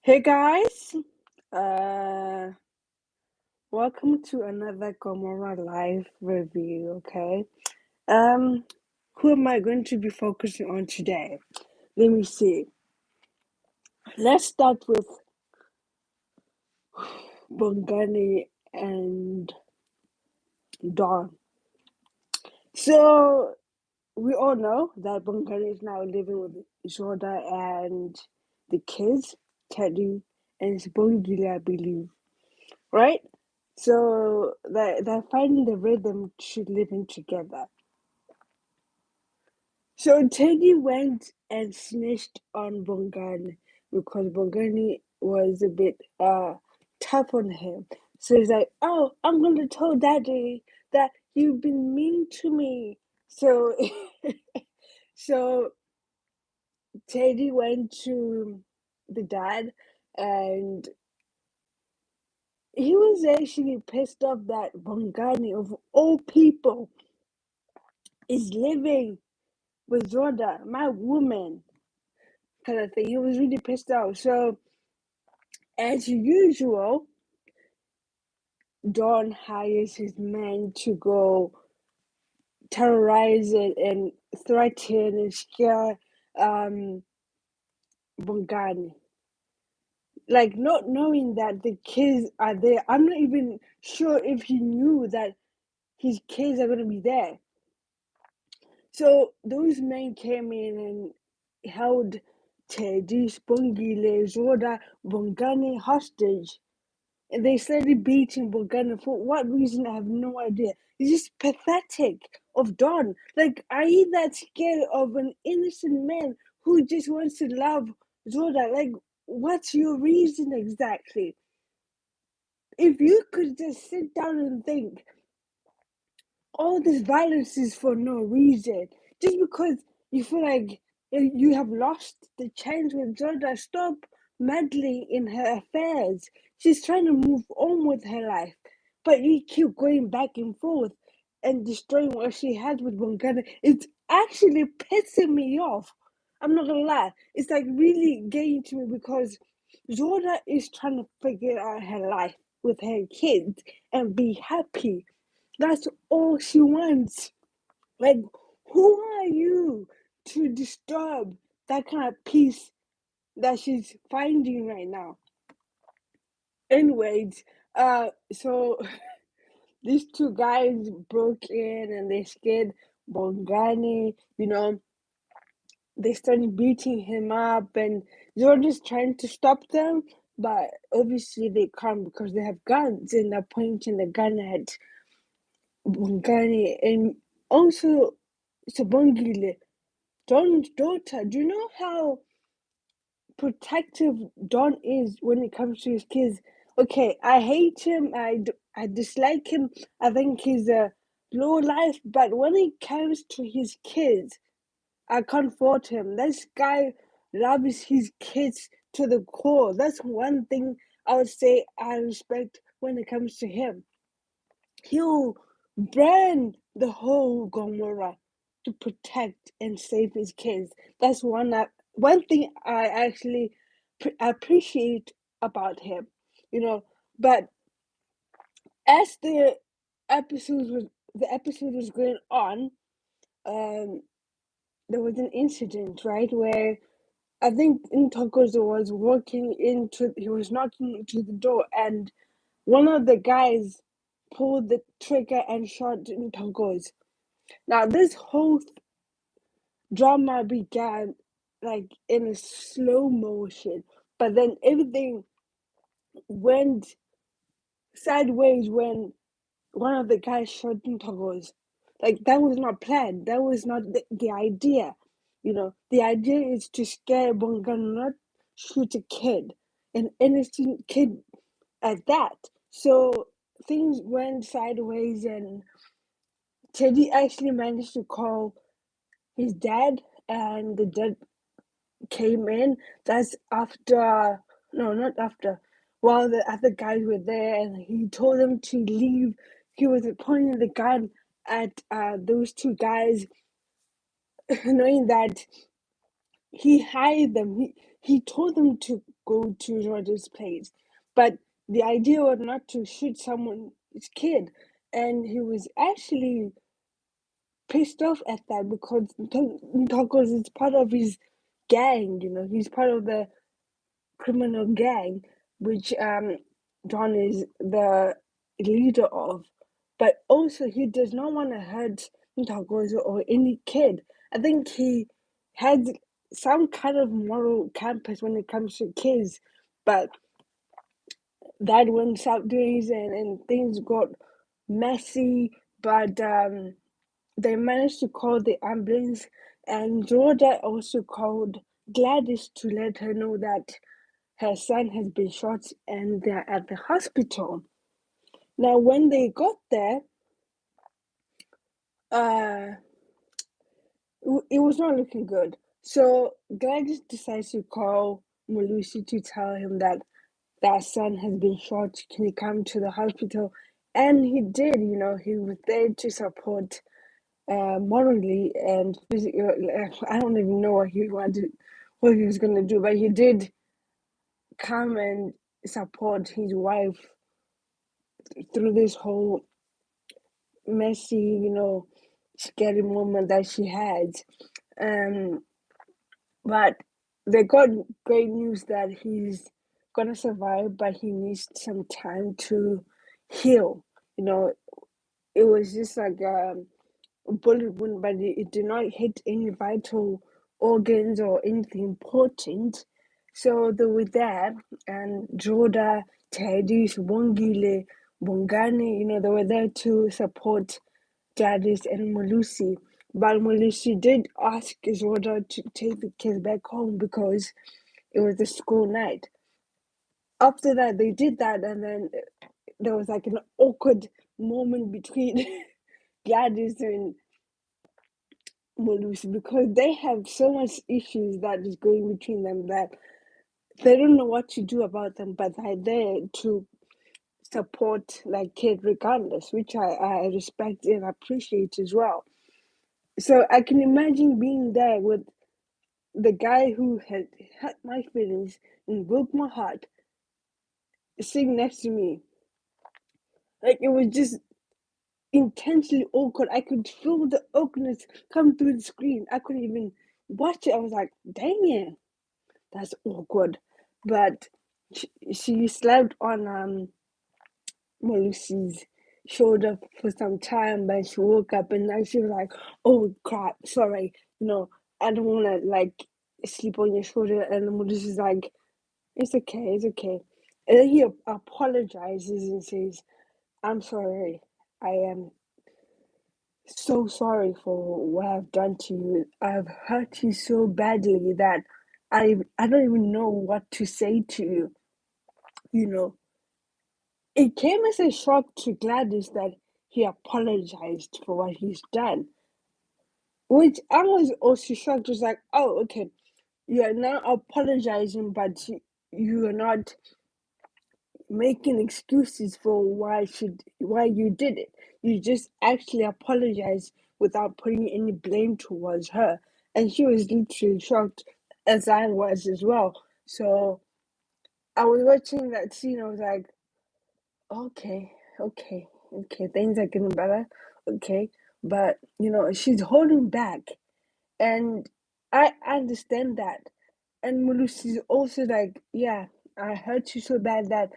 Hey guys, uh, welcome to another Gomora live review. Okay, um, who am I going to be focusing on today? Let me see. Let's start with Bongani and Dawn. So we all know that Bongani is now living with Zodwa and the kids, Teddy and Sibongle, I believe, right? So they're finding the rhythm to living together. So Teddy went and snitched on Bongani because Bongani was a bit tough on him. So he's like, "Oh, I'm gonna tell Daddy that you've been mean to me." So so Teddy went to the dad, and he was actually pissed off that Bongani, of all people, is living with Zodwa, my woman, kind of thing. He was really pissed off. So, as usual, Don hires his men to go terrorize it and threaten and scare Bongani. Like, not knowing that the kids are there. I'm not even sure if he knew that his kids are going to be there. So those men came in and held Teddy, Spongile, Zodwa, Bongani hostage. And they started beating Bongani for what reason, I have no idea. It's just pathetic of Don. Like, are you that scared of an innocent man who just wants to love Zodwa? Like, what's your reason exactly? If you could just sit down and think, all this violence is for no reason. Just because you feel like you have lost the chance with Zodwa, stop meddling in her affairs. She's trying to move on with her life. But you keep going back and forth and destroying what she had with Bongani. It's actually pissing me off. I'm not gonna lie. It's like really getting to me because Zodwa is trying to figure out her life with her kids and be happy. That's all she wants. Like, who are you to disturb that kind of peace that she's finding right now? Anyways, so these two guys broke in and they scared Bongani, they started beating him up, and they were just trying to stop them, but obviously they can't because they have guns and they're pointing the gun at Bongani and also Sibongle, Don's daughter. Do you know how protective Don is when it comes to his kids? Okay, I hate him. I dislike him. I think he's a low life. But when it comes to his kids, I can't fault him. This guy loves his kids to the core. That's one thing I would say I respect when it comes to him. He'll burn the whole Gomora to protect and save his kids. That's one thing I actually appreciate about him, you know. But as the episode was going on, um, there was an incident, right, where I think Ntokozo was he was knocking into the door, and one of the guys pulled the trigger and shot Ntokozo. Now, this whole drama began like in a slow motion, but then everything went sideways when one of the guys shot Ntokozo. Like, that was not planned. That was not the idea. The idea is to scare Bongani, not shoot a kid, an innocent kid at that. So things went sideways, and Teddy actually managed to call his dad, and the dad came in. That's after, no, not after. While the other guys were there, and he told them to leave. He was pointing the gun at those two guys, knowing that he hired them. He told them to go to Zodwa's place. But the idea was not to shoot someone's kid. And he was actually pissed off at that because Ntokozo is part of his gang, he's part of the criminal gang, which John is the leader of. But also, he does not want to hurt Ntokozo or any kid. I think he had some kind of moral compass when it comes to kids, but that went south days and things got messy. But they managed to call the ambulance, and Zodwa also called Gladys to let her know that her son has been shot and they're at the hospital. Now, when they got there, uh, it was not looking good. So Gladys decides to call Melusi to tell him that son has been shot. Can he come to the hospital? And he did. He was there to support morally and physically. I don't even know what he was going to do, but he did come and support his wife through this whole messy, scary moment that she had. But they got great news that he's gonna survive, but he needs some time to heal. It was just like a bullet wound, but it did not hit any vital organs or anything important. So they were there, and Zodwa, Teddy, Sibongle, Bongani, they were there to support Gladys and Melusi. But Melusi did ask Zodwa to take the kids back home because it was the school night. After that, they did that, and then there was like an awkward moment between Gladys and Melusi because they have so much issues that is going between them that they don't know what to do about them, but they're there to support like kid regardless, which I respect and appreciate as well. So I can imagine being there with the guy who had hurt my feelings and broke my heart sitting next to me. Like it was just intensely awkward. I could feel the awkwardness come through the screen. I couldn't even watch it. I was like, dang it, that's awkward. But she slept on Melusi's shoulder for some time, but she woke up and then she was like, "Oh crap, sorry, I don't want to like sleep on your shoulder." And Melusi's like, "It's okay, it's okay." And then he apologizes and says, "I'm sorry. I am so sorry for what I've done to you. I've hurt you so badly that I don't even know what to say to you. You know, it came as a shock to Gladys that he apologized for what he's done, which I was also shocked. Was like, oh, okay, you are now apologizing, but you are not making excuses for why you did it. You just actually apologize without putting any blame towards her. And she was literally shocked, as I was as well. So I was watching that scene, I was like, okay, okay, things are getting better. Okay. But she's holding back. And I understand that. And Melusi's also like, yeah, I hurt you so bad that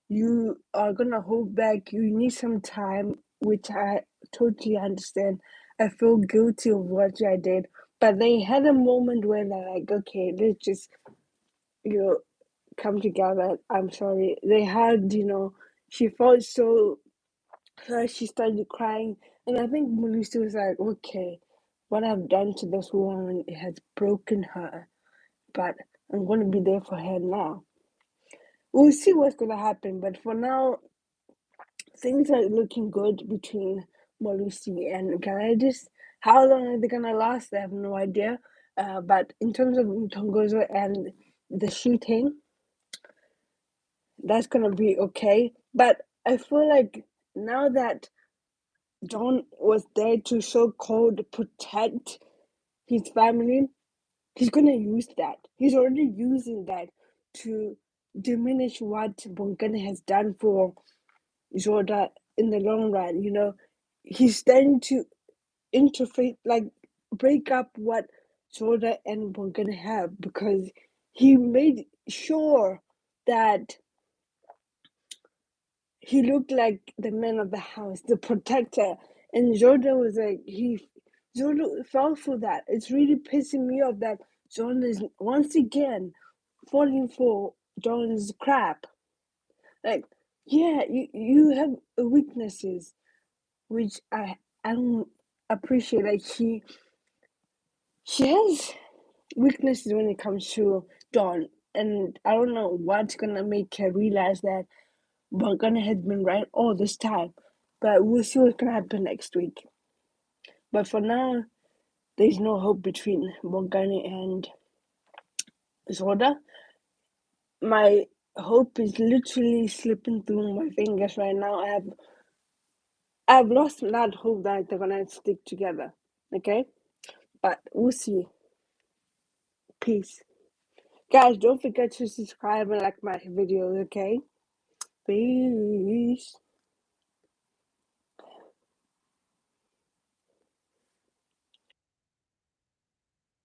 you are gonna hold back. You need some time, which I totally understand. I feel guilty of what I did. But they had a moment where they're like, okay, let's just, you know, come together. I'm sorry. They had, she felt so hurt. She started crying. And I think Melusi was like, okay, what I've done to this woman, it has broken her. But I'm going to be there for her now. We'll see what's going to happen. But for now, things are looking good between Melusi and Gladys. How long are they going to last? I have no idea. But in terms of Ntokozo and the shooting, that's going to be okay. But I feel like now that John was there to so-called protect his family, he's going to use that. He's already using that to diminish what Bongani has done for Zodwa in the long run. You know, he's starting to interface, like break up what Zodwa and Bongani have, because he made sure that he looked like the man of the house, the protector, and Zodwa was like Zodwa fell for that. It's really pissing me off that Zodwa is once again falling for John's crap. Like, yeah, you have weaknesses, which I don't appreciate. Like she has weaknesses when it comes to Dawn, and I don't know what's gonna make her realize that Bongani has been right all this time. But we'll see what's gonna happen next week. But for now, there's no hope between Bongani and Zodwa. My hope is literally slipping through my fingers right now. I've lost that hope that they're gonna stick together. Okay? But we'll see. Peace. Guys, don't forget to subscribe and like my videos, okay? Peace.